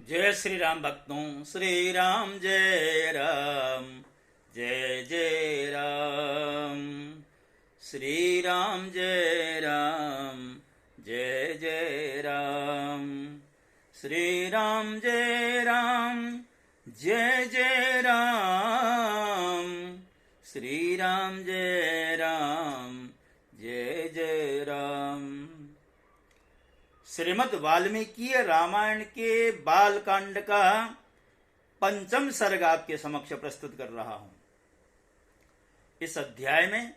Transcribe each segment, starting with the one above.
जय श्री राम भक्तों, श्री राम जय राम, जय जय राम। श्री राम जय राम, जय जय राम। श्री राम जय राम, जय जय राम। श्री राम जय राम, जय जय राम। श्रीमद् वाल्मीकि रामायण के बालकांड का पंचम सर्ग आपके समक्ष प्रस्तुत कर रहा हूं। इस अध्याय में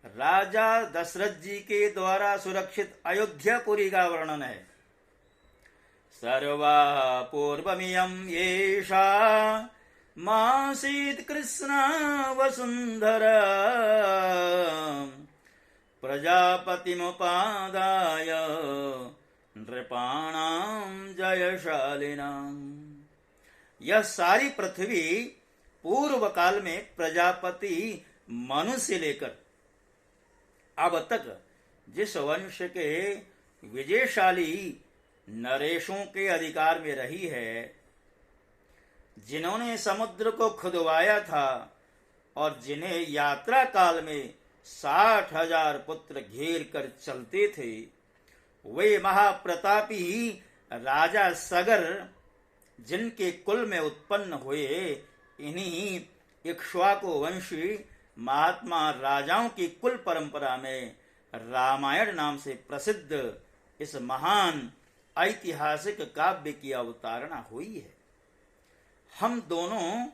राजा दशरथ जी के द्वारा सुरक्षित अयोध्यापुरी का वर्णन है। सर्वा पूर्वमियं येषा मासीत् कृष्णा वसुंधरा प्रजापतिमुपादाय नृपाणां जयशालिनाम्। यह सारी पृथ्वी पूर्व काल में प्रजापति मनु से लेकर अब तक जिस वंश के विजयशाली नरेशों के अधिकार में रही है, जिन्होंने समुद्र को खुदवाया था और जिन्हें यात्रा काल में 60,000 पुत्र घेर कर चलते थे, वे महाप्रतापी राजा सगर जिनके कुल में उत्पन्न हुए इन्हीं इक्ष्वाकु वंशी महात्मा राजाओं की कुल परंपरा में रामायण नाम से प्रसिद्ध इस महान ऐतिहासिक काव्य की अवतारणा हुई है। हम दोनों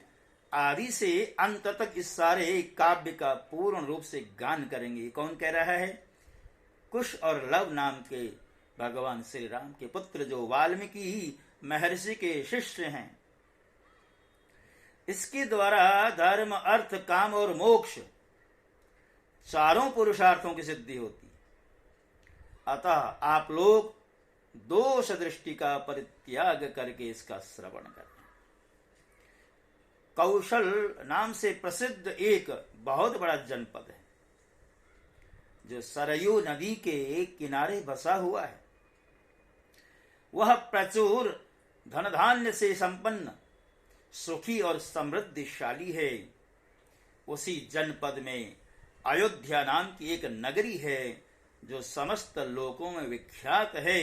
आदि से अंत तक इस सारे काव्य का पूर्ण रूप से गान करेंगे। कौन कह रहा है? कुश और लव नाम के भगवान श्री राम के पुत्र, जो वाल्मीकि महर्षि के शिष्य हैं। इसके द्वारा धर्म, अर्थ, काम और मोक्ष चारों पुरुषार्थों की सिद्धि होती है। अतः आप लोग दोष दृष्टि का परित्याग करके इसका श्रवण करें। कौशल नाम से प्रसिद्ध एक बहुत बड़ा जनपद है, जो सरयू नदी के किनारे बसा हुआ है। वह प्रचुर धन धान्य से संपन्न, सुखी और समृद्धिशाली है। उसी जनपद में अयोध्या नाम की एक नगरी है, जो समस्त लोकों में विख्यात है।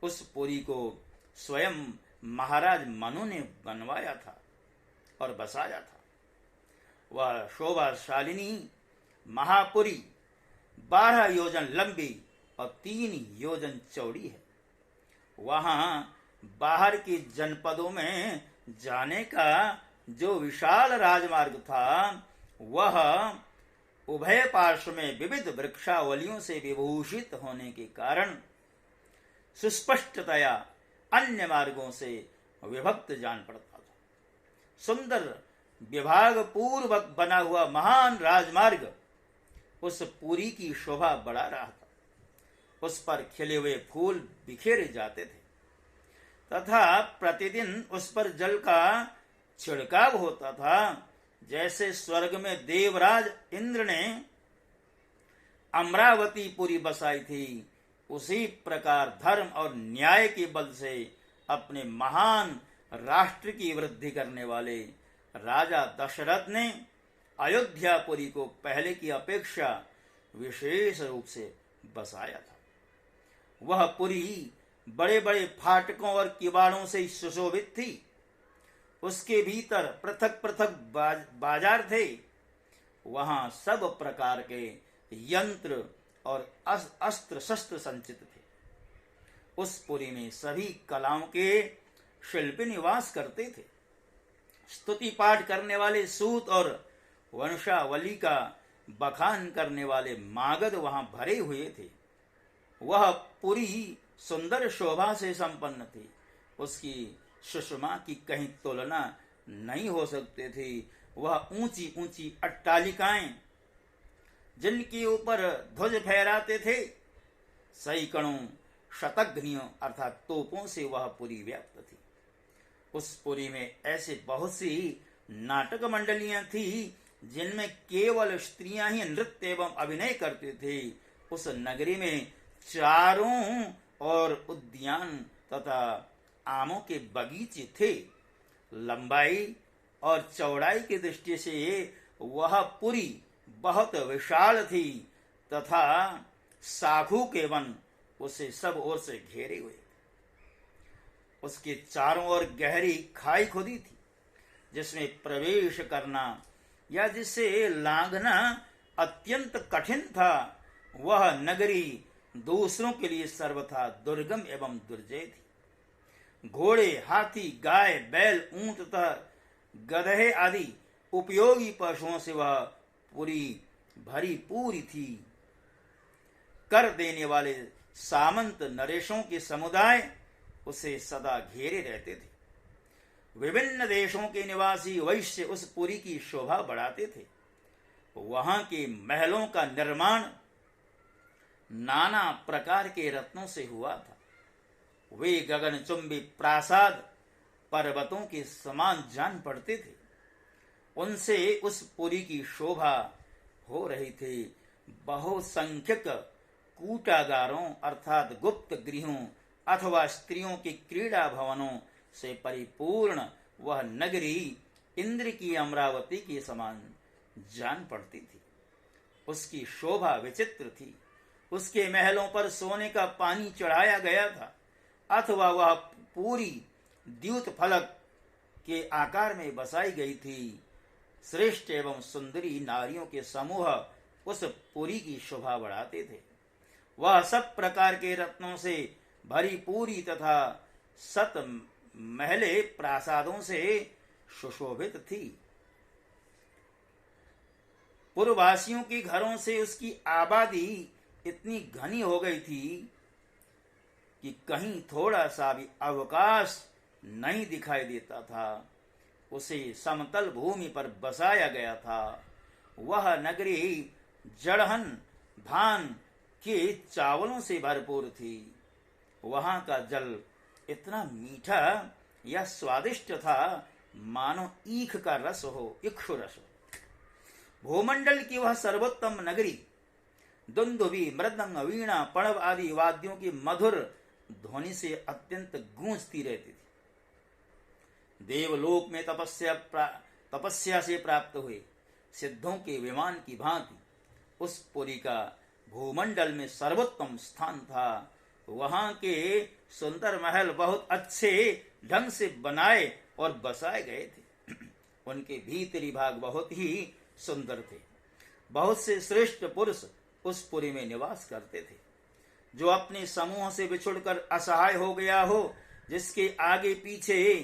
उस पुरी को स्वयं महाराज मनु ने बनवाया था और बसाया था। वह शोभाशालिनी महापुरी 12 योजन लंबी और 3 योजन चौड़ी है। वहां बाहर के जनपदों में जाने का जो विशाल राजमार्ग था, वह उभय पार्श्व में विविध वृक्षावलियों से विभूषित होने के कारण सुस्पष्टतया अन्य मार्गों से विभक्त जान पड़ता था। सुंदर विभाग पूर्वक बना हुआ महान राजमार्ग उस पुरी की शोभा बढ़ा रहा था। उस पर खिले हुए फूल बिखेरे जाते थे तथा प्रतिदिन उस पर जल का छिड़काव होता था। जैसे स्वर्ग में देवराज इंद्र ने अमरावती पुरी बसाई थी, उसी प्रकार धर्म और न्याय के बल से अपने महान राष्ट्र की वृद्धि करने वाले राजा दशरथ ने अयोध्यापुरी को पहले की अपेक्षा विशेष रूप से बसाया था। वह पुरी बड़े बड़े फाटकों और किवाड़ों से सुशोभित थी। उसके भीतर पृथक पृथक बाजार थे। वहां सब प्रकार के यंत्र और अस्त्र शस्त्र संचित थे। उस पुरी में सभी कलाओं के शिल्पी निवास करते थे। स्तुति पाठ करने वाले सूत और वंशावली का बखान करने वाले मागध वहां भरे हुए थे। वह पुरी सुंदर शोभा से संपन्न थी। उसकी सुषमा की कहीं तुलना नहीं हो सकती थी। वह ऊंची ऊंची अट्टालिकाएं, जिनके ऊपर ध्वज फहराते थे, सैकड़ों शतघ्नियों अर्थात तोपों से वह पुरी व्याप्त थी। उस पुरी में ऐसे बहुत सी नाटक मंडलियां थी, जिनमें केवल स्त्रियां ही नृत्य एवं अभिनय करते थे। उस नगरी में चारों और उद्यान तथा आमों के बगीचे थे। लंबाई और चौड़ाई की दृष्टि से वह पुरी बहुत विशाल थी तथा साखू के वन उसे सब ओर से घेरे हुए। उसके चारों ओर गहरी खाई खुदी थी जिसमें प्रवेश करना या जिसे लांघना अत्यंत कठिन था। वह नगरी दूसरों के लिए सर्वथा दुर्गम एवं दुर्जय थी। घोड़े, हाथी, गाय, बैल, ऊंट तथा गधे आदि उपयोगी पशुओं से वह पूरी भरी पूरी थी। कर देने वाले सामंत नरेशों के समुदाय उसे सदा घेरे रहते थे। विभिन्न देशों के निवासी वैश्य उस पुरी की शोभा बढ़ाते थे। वहां के महलों का निर्माण नाना प्रकार के रत्नों से हुआ था। वे गगनचुंबी प्रासाद पर्वतों के समान जान पड़ते थे। उनसे उस पुरी की शोभा हो रही थी। बहुसंख्यक कूटागारों अर्थात गुप्त गृहों अथवा स्त्रियों के क्रीड़ा भवनों से परिपूर्ण वह नगरी इंद्र की अमरावती के समान जान पड़ती थी। उसकी शोभा विचित्र थी। उसके महलों पर सोने का पानी चढ़ाया गया था अथवा वह पूरी द्यूत फलक के आकार में बसाई गई थी। श्रेष्ठ एवं सुंदरी नारियों के समूह उस पुरी की शोभा बढ़ाते थे। वह सब प्रकार के रत्नों से भरी पूरी तथा सत महले प्रासादों से सुशोभित थी। पूर्ववासियों के घरों से उसकी आबादी इतनी घनी हो गई थी कि कहीं थोड़ा सा भी अवकाश नहीं दिखाई देता था। उसे समतल भूमि पर बसाया गया था। वह नगरी जड़हन धान के चावलों से भरपूर थी। वहां का जल इतना मीठा या स्वादिष्ट था मानो ईख का रस हो, इक्षु रस हो। भूमंडल की वह सर्वोत्तम नगरी दुंदुभी, मृदंग, वीणा, पणव आदि वाद्यों की मधुर ध्वनि से अत्यंत गूंजती रहती थी। देवलोक में तपस्या से प्राप्त हुए सिद्धों के विमान की भांति उस पुरी का भूमंडल में सर्वोत्तम स्थान था। वहां के सुंदर महल बहुत अच्छे ढंग से बनाए और बसाए गए थे। उनके भीतरी भाग बहुत ही सुंदर थे। बहुत से श्रेष्ठ पुरुष उस पुरी में निवास करते थे। जो अपने समूह से बिछुड़कर असहाय हो गया हो, जिसके आगे पीछे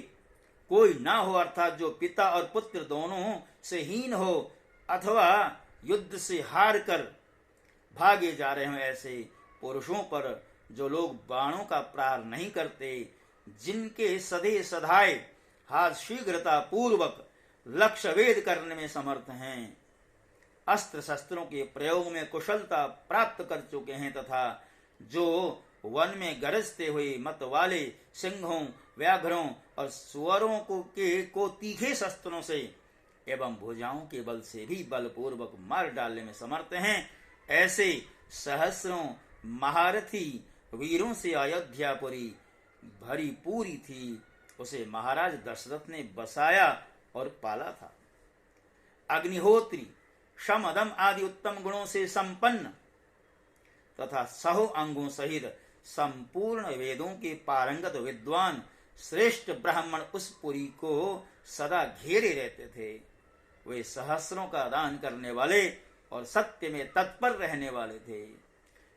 कोई ना हो, अर्थात जो पिता और पुत्र दोनों से हीन हो अथवा युद्ध से हार कर भागे जा रहे हो, ऐसे पुरुषों पर जो लोग बाणों का प्रहार नहीं करते, जिनके सधे सधाए हाथ शीघ्रता पूर्वक लक्ष्य वेद करने में समर्थ हैं, अस्त्र शस्त्रों के प्रयोग में कुशलता प्राप्त कर चुके हैं तथा जो वन में गरजते हुए मत वाले सिंहों, व्याघ्रों और सुअरों को तीखे शस्त्रों से एवं भुजाओं के बल से भी बलपूर्वक मार डालने में समर्थ हैं, ऐसे सहस्रों महारथी वीरों से अयोध्यापुरी भरी पूरी थी। उसे महाराज दशरथ ने बसाया और पाला था। अग्निहोत्री, शम, दम आदि उत्तम गुणों से संपन्न तथा सहो अंगों सहित संपूर्ण वेदों के पारंगत विद्वान श्रेष्ठ ब्राह्मण उस पुरी को सदा घेरे रहते थे। वे सहस्रों का दान करने वाले और सत्य में तत्पर रहने वाले थे।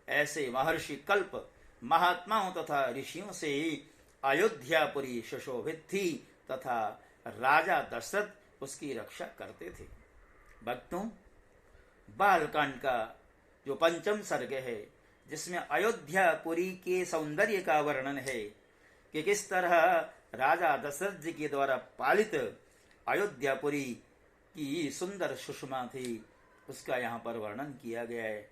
ऐसे महर्षि कल्प महात्माओं तथा ऋषियों से अयोध्यापुरी सुशोभित थी तथा राजा दशरथ उसकी रक्षा करते थे। भक्तों, बालकांड का जो पंचम सर्ग है, जिसमें अयोध्यापुरी के सौंदर्य का वर्णन है कि किस तरह राजा दशरथ जी के द्वारा पालित अयोध्यापुरी की सुंदर सुषमा थी, उसका यहाँ पर वर्णन किया गया है।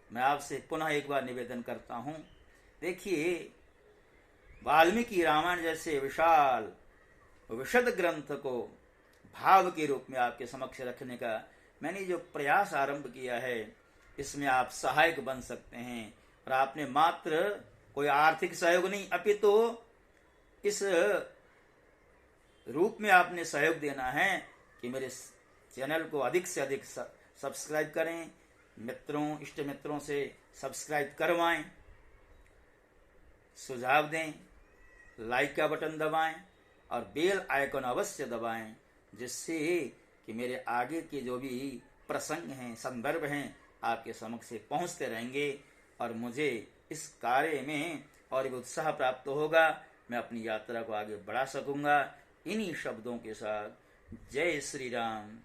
मैं आपसे पुनः एक बार निवेदन करता हूँ, देखिए, वाल्मीकि रामायण जैसे विशाल विशद ग्रंथ को भाव के रूप में आपके समक्ष रखने का मैंने जो प्रयास आरंभ किया है, इसमें आप सहायक बन सकते हैं। और आपने मात्र कोई आर्थिक सहयोग नहीं, अपितु इस रूप में आपने सहयोग देना है कि मेरे चैनल को अधिक से अधिक सब्सक्राइब करें, मित्रों इष्ट मित्रों से सब्सक्राइब करवाएं, सुझाव दें, लाइक का बटन दबाएं और बेल आइकन अवश्य दबाएं, जिससे कि मेरे आगे के जो भी प्रसंग हैं, संदर्भ हैं, आपके समक्ष से पहुंचते रहेंगे और मुझे इस कार्य में और भी उत्साह प्राप्त होगा। मैं अपनी यात्रा को आगे बढ़ा सकूंगा। इन्हीं शब्दों के साथ जय श्री राम।